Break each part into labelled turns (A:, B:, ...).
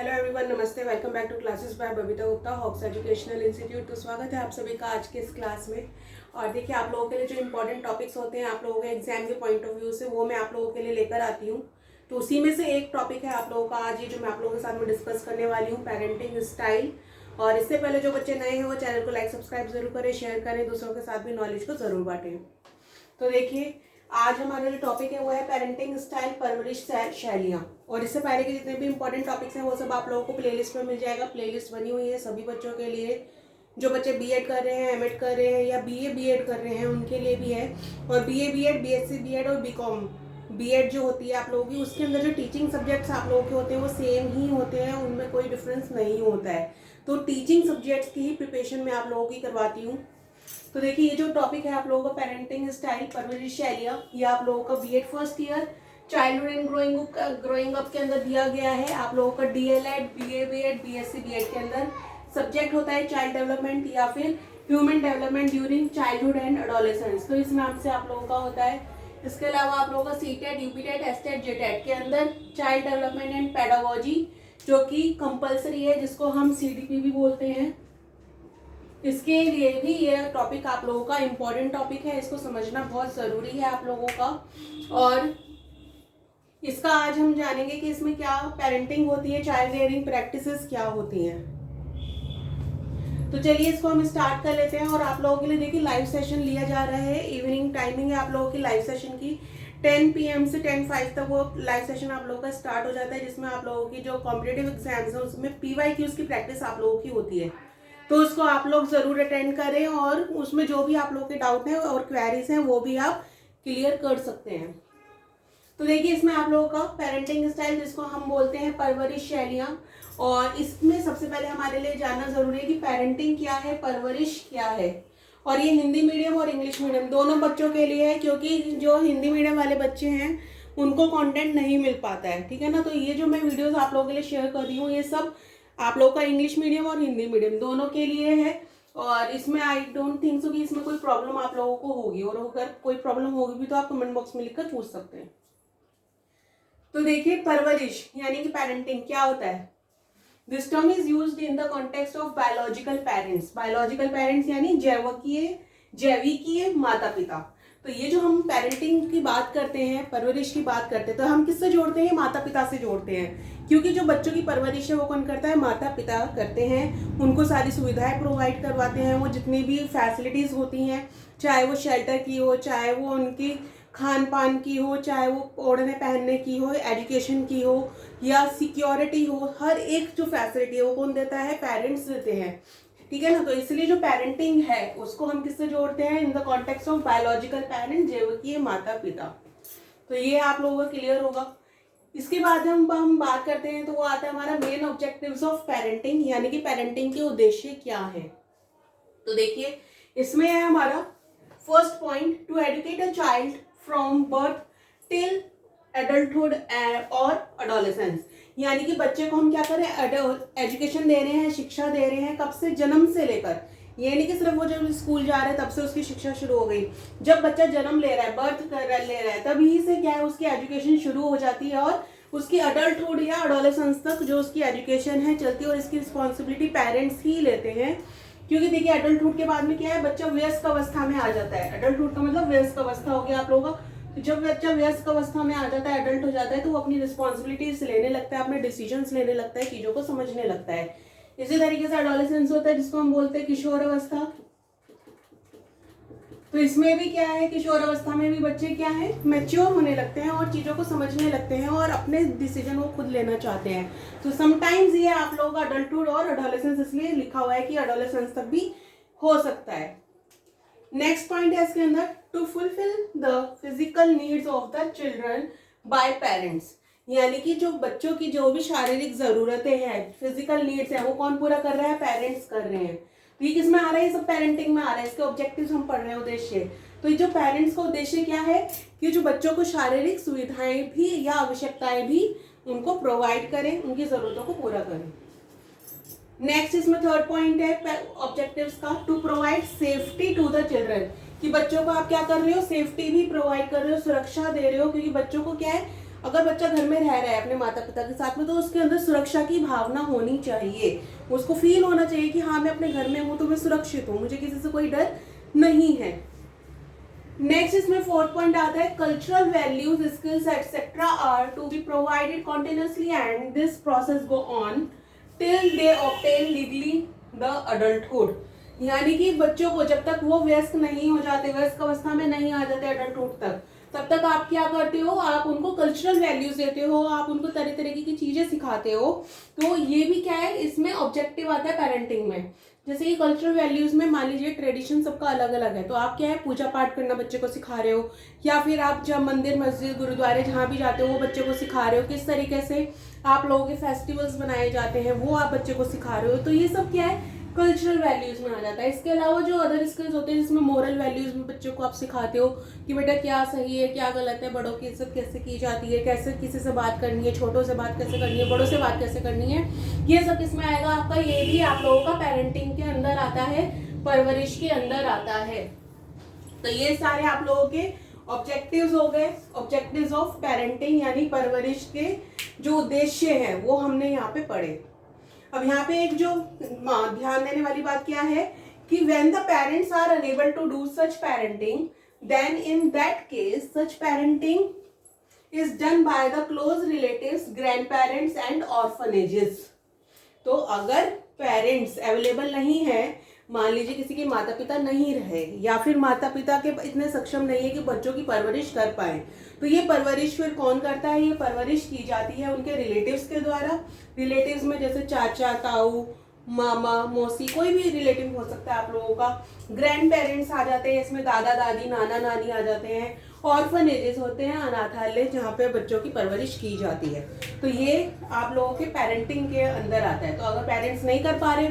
A: Hello everyone, नमस्ते। Welcome back to classes by Babita Gupta, Hawks educational institute. तो स्वागत है आप सभी का आज के इस क्लास में। और देखिए, आप लोगों के लिए जो इंपॉर्टेंट टॉपिक्स होते हैं आप लोगों के एग्जाम के पॉइंट ऑफ व्यू से, वो मैं आप लोगों के लिए लेकर आती हूँ। तो उसी में से एक टॉपिक है आप लोगों का आज ये जो मैं आप लोगों के साथ में डिस्कस करने वाली हूँ, पेरेंटिंग स्टाइल। और इससे पहले जो बच्चे नए हैं वो चैनल को लाइक सब्सक्राइब जरूर करें, शेयर करें, दूसरों के साथ भी नॉलेज को जरूर बांटें। तो देखिए, आज हमारा जो टॉपिक है वो है पेरेंटिंग स्टाइल, परवरिश शैलियाँ। और इससे पहले के जितने भी इंपॉर्टेंट टॉपिक्स हैं वो सब आप लोगों को प्लेलिस्ट में मिल जाएगा। प्लेलिस्ट बनी हुई है सभी बच्चों के लिए, जो बच्चे बीएड कर रहे हैं, एमएड कर रहे हैं या बीए बीएड कर रहे हैं उनके लिए भी है। और बीए बीएड, बीएससी बीएड और बीकॉम बीएड जो होती है आप लोगों की, उसके अंदर जो टीचिंग सब्जेक्ट्स आप लोगों के होते हैं वो सेम ही होते हैं, उनमें कोई डिफरेंस नहीं होता है। तो टीचिंग सब्जेक्ट्स की ही प्रिपरेशन मैं आप लोगों की करवाती हूँ। तो देखिए, ये जो टॉपिक है आप लोगों का पेरेंटिंग स्टाइल, परवरिश शैलियाँ, ये आप लोगों का BEd first year childhood and growing up के अंदर दिया गया है। आप लोगों का DElEd, BA BEd, BSc BEd के अंदर सब्जेक्ट होता है चाइल्ड डेवलपमेंट या फिर human development during childhood and adolescence, तो इस नाम से आप लोगों का होता है। इसके अलावा आप लोगों का सीटेट, यूपीटेट, एसटेट, जेटेट के अंदर चाइल्ड डेवलपमेंट एंड पेडागोजी, जो कि कंपलसरी है, जिसको हम सीडीपी भी बोलते हैं। इसके लिए भी ये टॉपिक आप लोगों का इम्पोर्टेंट टॉपिक है, इसको समझना बहुत ज़रूरी है आप लोगों का। और इसका आज हम जानेंगे कि इसमें क्या पेरेंटिंग होती है, चाइल्ड रेयरिंग प्रैक्टिसेस क्या होती हैं। तो चलिए इसको हम स्टार्ट कर लेते हैं। और आप लोगों के लिए देखिए लाइव सेशन लिया जा रहा है, इवनिंग टाइमिंग है आप लोगों की लाइव सेशन की 10 PM से 10:05 तक वो लाइव सेशन आप लोगों का स्टार्ट हो जाता है, जिसमें आप लोगों की जो कॉम्पिटेटिव एग्जाम्स हैं उसमें PYQs की प्रैक्टिस आप लोगों की होती है। तो उसको आप लोग ज़रूर अटेंड करें और उसमें जो भी आप लोगों के डाउट हैं और क्वेरीज हैं वो भी आप क्लियर कर सकते हैं। तो देखिए, इसमें आप लोगों का पेरेंटिंग स्टाइल, जिसको हम बोलते हैं परवरिश शैलियाँ, और इसमें सबसे पहले हमारे लिए जानना ज़रूरी है कि पेरेंटिंग क्या है, परवरिश क्या है। और ये हिंदी मीडियम और इंग्लिश मीडियम दोनों बच्चों के लिए है, क्योंकि जो हिंदी मीडियम वाले बच्चे हैं उनको कंटेंट नहीं मिल पाता है, ठीक है ना। तो ये जो मैं वीडियोस आप लोगों के लिए शेयर कर रही हूँ ये सब आप लोगों का इंग्लिश मीडियम और हिंदी मीडियम दोनों के लिए है। और इसमें आई डोंट थिंक सो कि इसमें कोई प्रॉब्लम आप लोगों को होगी, और अगर कोई प्रॉब्लम होगी भी तो आप कमेंट बॉक्स में लिखकर पूछ सकते हैं। तो देखिए, परवरिश यानी कि पेरेंटिंग क्या होता है। This term is used in the context of biological parents. Biological parents यानी जैविकीय माता पिता। तो ये जो हम पेरेंटिंग की बात करते हैं, परवरिश की बात करते हैं, तो हम किससे जोड़ते हैं, माता पिता से जोड़ते हैं, क्योंकि जो बच्चों की परवरिश है वो कौन करता है, माता पिता करते हैं। उनको सारी सुविधाएं प्रोवाइड करवाते हैं, वो जितनी भी फैसिलिटीज होती हैं, चाहे वो शेल्टर की हो, चाहे वो उनकी खान पान की हो, चाहे वो ओढ़ने पहनने की हो, एजुकेशन की हो या सिक्योरिटी हो, हर एक जो फैसिलिटी है वो कौन देता है, पेरेंट्स देते हैं, ठीक है ना। तो इसलिए जो पेरेंटिंग है उसको हम किससे जोड़ते हैं, in the context of biological parent, जैविकीय माता पिता। तो ये आप लोगों को क्लियर होगा। इसके बाद हम बात करते हैं तो वो आता है हमारा मेन ऑब्जेक्टिव्स ऑफ पेरेंटिंग, यानी कि पेरेंटिंग के उद्देश्य क्या है। तो देखिए, इसमें है हमारा first point, to educate a child from birth till adulthood और एडोलेसेंस, यानी कि बच्चे को हम क्या करें, एजुकेशन दे रहे हैं, शिक्षा दे रहे हैं, कब से, जन्म से लेकर। ये नहीं कि सिर्फ वो जब स्कूल जा रहे हैं तब से उसकी शिक्षा शुरू हो गई। जब बच्चा जन्म ले रहा है, ले रहा है, तभी से क्या है उसकी एजुकेशन शुरू हो जाती है, और उसकी अडल्टहुड या एडोलेसेंस तक जो उसकी एजुकेशन है चलती है, और इसकी रिस्पॉन्सिबिलिटी पेरेंट्स ही लेते हैं। क्योंकि देखिए, एडल्टहुड के बाद में क्या है, बच्चा वयस्क अवस्था में आ जाता है। एडल्टहुड का मतलब वयस्क अवस्था हो गया आप लोगों का। तो जब बच्चा वयस्क अवस्था में आ जाता है, एडल्ट हो जाता है, तो वो अपनी रिस्पॉन्सिबिलिटीज लेने लगता है, अपने डिसीजंस लेने लगता है, चीजों को समझने लगता है। इसी तरीके से एडोलेसेंस होता है, जिसको हम बोलते हैं किशोर अवस्था। तो इसमें भी क्या है, किशोर अवस्था में भी बच्चे क्या है, मैच्योर होने लगते हैं और चीजों को समझने लगते हैं और अपने डिसीजन को खुद लेना चाहते हैं। तो समटाइम्स ये आप लोगों का अडल्टहुड और एडोलेसेंस इसलिए लिखा हुआ है कि एडोलेसेंस तक भी हो सकता है। नेक्स्ट पॉइंट है इसके अंदर, to fulfil the physical needs of the children by parents, यानी कि जो बच्चों की जो भी शारीरिक जरूरतें हैं, फिजिकल नीड्स है, वो कौन पूरा कर रहा है, पेरेंट्स कर रहे हैं। तो ये किसमें आ रहा है, ये सब पेरेंटिंग में आ रहा है। इसके ऑब्जेक्टिव्स हम पढ़ रहे हैं, उद्देश्य। तो ये जो पेरेंट्स का उद्देश्य क्या है कि जो बच्चों को शारीरिक सुविधाएं भी या आवश्यकताएं भी उनको प्रोवाइड करें, उनकी जरूरतों को पूरा करें। नेक्स्ट इसमें थर्ड पॉइंट है ऑब्जेक्टिव्स का, to provide safety to the children, कि बच्चों को आप क्या कर रहे हो, सेफ्टी भी प्रोवाइड कर रहे हो, सुरक्षा दे रहे हो, क्योंकि बच्चों को क्या है, अगर बच्चा घर में रह रहा है अपने माता पिता के साथ में, तो उसके अंदर सुरक्षा की भावना होनी चाहिए, उसको फील होना चाहिए कि हाँ मैं अपने घर में हूँ तो मैं सुरक्षित हूँ, मुझे किसी से कोई डर नहीं है। नेक्स्ट इसमें फोर्थ पॉइंट आता है, cultural values skills etcetera are to be provided continuously and this process go on till they obtain legally the adulthood. यानी कि बच्चों को जब तक वो वयस्क नहीं हो जाते, वयस्क अवस्था में नहीं आ जाते अडल्टहुड तक, तब तक आप क्या करते हो, आप उनको कल्चरल वैल्यूज देते हो, आप उनको तरह तरह की चीजें सिखाते हो। तो ये भी क्या है, इसमें ऑब्जेक्टिव आता है पेरेंटिंग में। जैसे कि कल्चरल वैल्यूज में मान लीजिए ट्रेडिशन सबका अलग अलग है, तो आप क्या है पूजा पाठ करना बच्चे को सिखा रहे हो, या फिर आप जब मंदिर मस्जिद गुरुद्वारे जहाँ भी जाते हो वो बच्चे को सिखा रहे हो, किस तरीके से आप लोगों के फेस्टिवल्स बनाए जाते हैं वो आप बच्चे को सिखा रहे हो। तो ये सब क्या है, कल्चरल वैल्यूज में आ जाता है। इसके अलावा जो अदर स्किल्स होते हैं जिसमें मोरल वैल्यूज में बच्चों को आप सिखाते हो कि बेटा क्या सही है क्या गलत है, बड़ों की इज्जत कैसे की जाती है, कैसे किसी से बात करनी है, छोटों से बात कैसे करनी है, बड़ों से बात कैसे करनी है, ये सब किसमें आएगा आपका, ये भी आप लोगों का पेरेंटिंग के अंदर आता है, परवरिश के अंदर आता है। तो ये सारे आप लोगों के ऑब्जेक्टिव्स हो गए, ऑब्जेक्टिव्स ऑफ पेरेंटिंग यानी परवरिश के जो उद्देश्य है वो हमने यहाँ पे पढ़े। अब यहाँ पे एक जो ध्यान देने वाली बात क्या है कि when the parents are unable to do such parenting, then in that case such parenting is done by the close relatives, grandparents and orphanages। तो अगर पेरेंट्स अवेलेबल नहीं है, मान लीजिए किसी के माता पिता नहीं रहे या फिर माता पिता के इतने सक्षम नहीं है कि बच्चों की परवरिश कर पाए, तो ये परवरिश फिर कौन करता है, ये परवरिश की जाती है उनके रिलेटिव्स के द्वारा। रिलेटिव्स में जैसे चाचा ताऊ मामा मौसी कोई भी रिलेटिव हो सकता है आप लोगों का। ग्रैंड पेरेंट्स आ जाते हैं इसमें, दादा दादी नाना नानी आ जाते हैं। ऑर्फनेजेस होते हैं अनाथालय जहाँ पे बच्चों की परवरिश की जाती है। तो ये आप लोगों के पेरेंटिंग के अंदर आता है। तो अगर पेरेंट्स नहीं कर पा रहे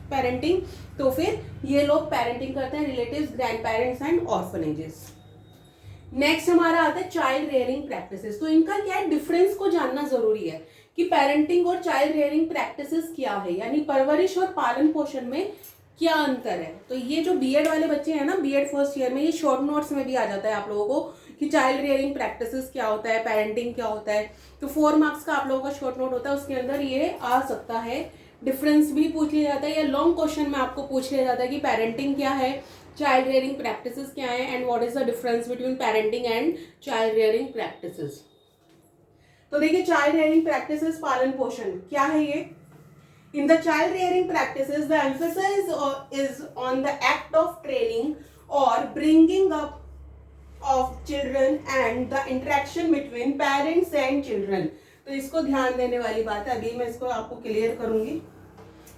A: पेरेंटिंग, तो फिर ये लोग पेरेंटिंग करते हैं, relatives, grand parents and orphanages. Next हमारा आता है चाइल्ड रेयरिंग प्रैक्टिसेस। तो इनका क्या है, डिफरेंस को जानना जरूरी है कि पेरेंटिंग और चाइल्ड रेयरिंग प्रैक्टिसेस क्या है, यानी परवरिश और पालन पोषण में क्या अंतर है। तो ये जो बीएड वाले बच्चे हैं ना, बीएड फर्स्ट ईयर में, ये शॉर्ट नोट्स में भी आ जाता है आप लोगों को कि चाइल्ड रेयरिंग प्रैक्टिसेस क्या होता है, पेरेंटिंग क्या होता है। तो 4 मार्क्स का आप लोगों का शॉर्ट नोट होता है, उसके अंदर ये आ सकता है। डिफरेंस भी पूछ लिया जाता है या लॉन्ग क्वेश्चन में आपको पूछ लिया जाता है कि पेरेंटिंग क्या है, चाइल्ड रेयरिंग प्रैक्टिसेस क्या है, and what is the difference between parenting and child rearing practices. तो देखिए चाइल्ड रेयरिंग प्रैक्टिसेस, पालन पोषण क्या है ये। In the child rearing practices, the emphasis is on the act of training or bringing up of children and the interaction between parents and children। तो इसको ध्यान देने वाली बात है, अभी मैं इसको आपको क्लियर करूंगी।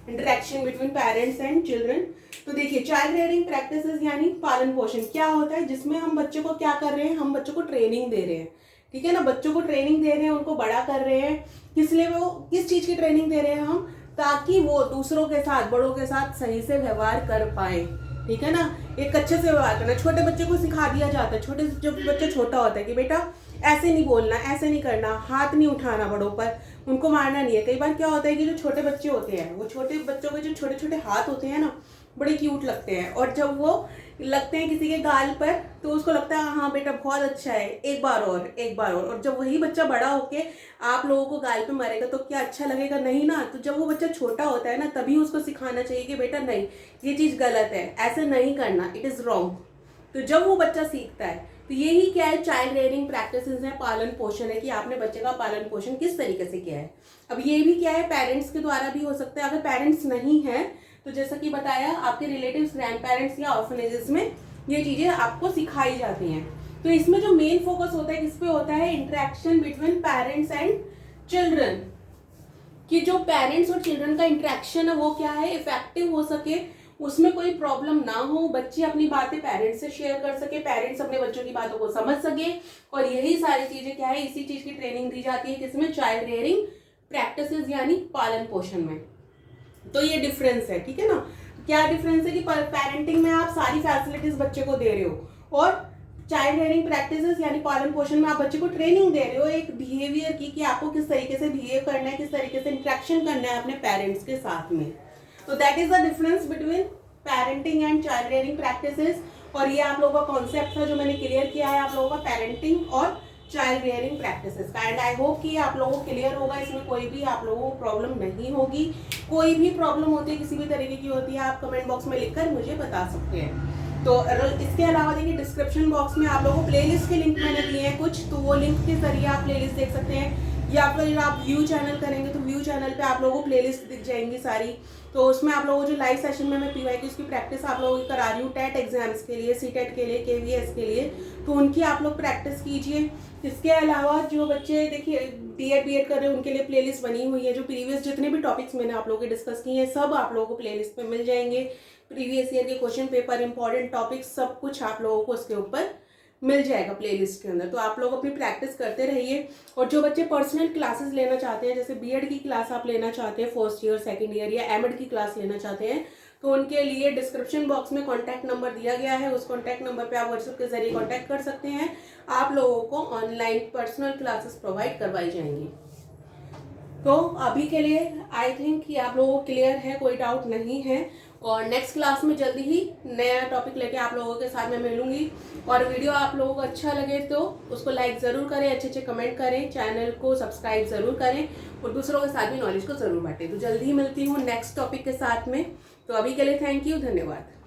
A: Interaction between parents and children. तो देखिए चाइल्ड रेयरिंग प्रैक्टिसेस यानी पालन पोषण क्या होता है, जिसमें हम बच्चों को क्या कर रहे हैं, हम बच्चों को ट्रेनिंग दे रहे हैं, ठीक है ना। बच्चों को ट्रेनिंग दे रहे हैं, उनको बड़ा कर रहे हैं। किस लिए, वो किस चीज की ट्रेनिंग दे रहे हैं हम, ताकि वो दूसरों के साथ, बड़ों के साथ सही से व्यवहार कर पाए, ठीक है ना। एक अच्छे से व्यवहार करना, छोटे बच्चे को सिखा दिया जाता है, छोटे जब बच्चा छोटा होता है कि बेटा ऐसे नहीं बोलना, ऐसे नहीं करना, हाथ नहीं उठाना बड़ों पर, उनको मारना नहीं है। कई बार क्या होता है कि जो छोटे बच्चे होते हैं, वो छोटे बच्चों के जो छोटे छोटे हाथ होते हैं ना, बड़े क्यूट लगते हैं, और जब वो लगते हैं किसी के गाल पर तो उसको लगता है हाँ बेटा बहुत अच्छा है, एक बार और, एक बार और जब वही बच्चा बड़ा होके आप लोगों को गाल पे मारेगा तो क्या अच्छा लगेगा, नहीं ना। तो जब वो बच्चा छोटा होता है ना, तभी उसको सिखाना चाहिए कि बेटा नहीं, ये चीज़ गलत है, ऐसे नहीं करना, इट इज़ रॉन्ग। तो जब वो बच्चा सीखता है, तो यही क्या है, चाइल्ड रेयरिंग प्रैक्टिसेस है, पालन पोषण है, कि आपने बच्चे का पालन पोषण किस तरीके से किया है। अब ये भी क्या है, पेरेंट्स के द्वारा भी हो सकता है। अगर पेरेंट्स नहीं है तो जैसा कि बताया, आपके रिलेटिव्स, ग्रैंड पेरेंट्स या ऑर्फनेजेस में ये चीजें आपको सिखाई जाती हैं। तो इसमें जो मेन फोकस होता है किस पे होता है, interaction between parents and children, कि जो पेरेंट्स और चिल्ड्रन का इंटरेक्शन है वो क्या है, इफेक्टिव हो सके, उसमें कोई प्रॉब्लम ना हो, बच्चे अपनी बातें पेरेंट्स से शेयर कर सके, पेरेंट्स अपने बच्चों की बातों को समझ सके। और यही सारी चीजें क्या है, इसी चीज की ट्रेनिंग दी जाती है किसमें, चाइल्ड रेयरिंग प्रैक्टिसेस यानी पालन पोषण में। तो ये डिफरेंस है, ठीक है ना। क्या डिफरेंस है कि पेरेंटिंग में आप सारी फैसिलिटीज बच्चे को दे रहे हो, और चाइल्ड रेयरिंग प्रैक्टिसेस यानी पालन पोषण में आप बच्चे को ट्रेनिंग दे रहे हो एक बिहेवियर की, कि आपको किस तरीके से बिहेव करना है, किस तरीके से इंटरेक्शन करना है अपने पेरेंट्स के साथ में। तो that is the difference between parenting and child rearing practices. और ये आप लोगों का कॉन्सेप्ट था जो मैंने क्लियर किया है आप लोगों का, पेरेंटिंग और चाइल्ड रियरिंग प्रैक्टिसेस का। एंड आई होप कि आप लोगों को क्लियर होगा, इसमें कोई भी आप लोगों को प्रॉब्लम नहीं होगी। कोई भी प्रॉब्लम होती है, किसी भी तरीके की होती है, आप कमेंट बॉक्स में लिखकर मुझे बता सकते हैं। तो इसके अलावा देखिए डिस्क्रिप्शन बॉक्स में आप लोगों को प्लेलिस्ट के लिंक मैंने दिए हैं कुछ, तो वो लिंक के जरिए आप प्लेलिस्ट देख सकते हैं, या फिर आप व्यू चैनल करेंगे तो व्यू चैनल पे आप लोगों को प्लेलिस्ट दिख जाएंगी सारी। तो उसमें आप लोगों को जो लाइव सेशन में मैं पीवाई की उसकी प्रैक्टिस आप लोगों की करा रही हूँ, टेट एग्जाम्स के लिए, सीटेट के लिए, केवीएस के लिए, तो उनकी आप लोग प्रैक्टिस कीजिए। इसके अलावा जो बच्चे देखिए डीएड बीएड कर रहे हैं उनके लिए प्लेलिस्ट बनी हुई है, जो प्रीवियस जितने भी टॉपिक्स मैंने आप लोगों के डिस्कस किए हैं सब आप लोगों को प्लेलिस्ट में मिल जाएंगे। प्रीवियस ईयर के क्वेश्चन पेपर, इंपॉर्टेंट टॉपिक्स, सब कुछ आप लोगों को उसके ऊपर मिल जाएगा प्लेलिस्ट के अंदर। तो आप लोग अपनी प्रैक्टिस करते रहिए। और जो बच्चे पर्सनल क्लासेस लेना चाहते हैं, जैसे बीएड की क्लास आप लेना चाहते हैं फर्स्ट ईयर सेकंड ईयर, या एमएड की क्लास लेना चाहते हैं, तो उनके लिए डिस्क्रिप्शन बॉक्स में कॉन्टैक्ट नंबर दिया गया है। उस कॉन्टैक्ट नंबर पे आप व्हाट्सएप के जरिए कॉन्टैक्ट कर सकते हैं। आप लोगों को ऑनलाइन पर्सनल क्लासेस प्रोवाइड करवाई जाएंगी। तो अभी के लिए आई थिंक कि आप लोगों को क्लियर है, कोई डाउट नहीं है। और नेक्स्ट क्लास में जल्दी ही नया टॉपिक लेके आप लोगों के साथ में मिलूंगी। और वीडियो आप लोगों को अच्छा लगे तो उसको लाइक ज़रूर करें, अच्छे अच्छे कमेंट करें, चैनल को सब्सक्राइब ज़रूर करें और दूसरों के साथ भी नॉलेज को ज़रूर बांटें। तो जल्दी ही मिलती हूँ नेक्स्ट टॉपिक के साथ में। तो अभी के लिए थैंक यू, धन्यवाद।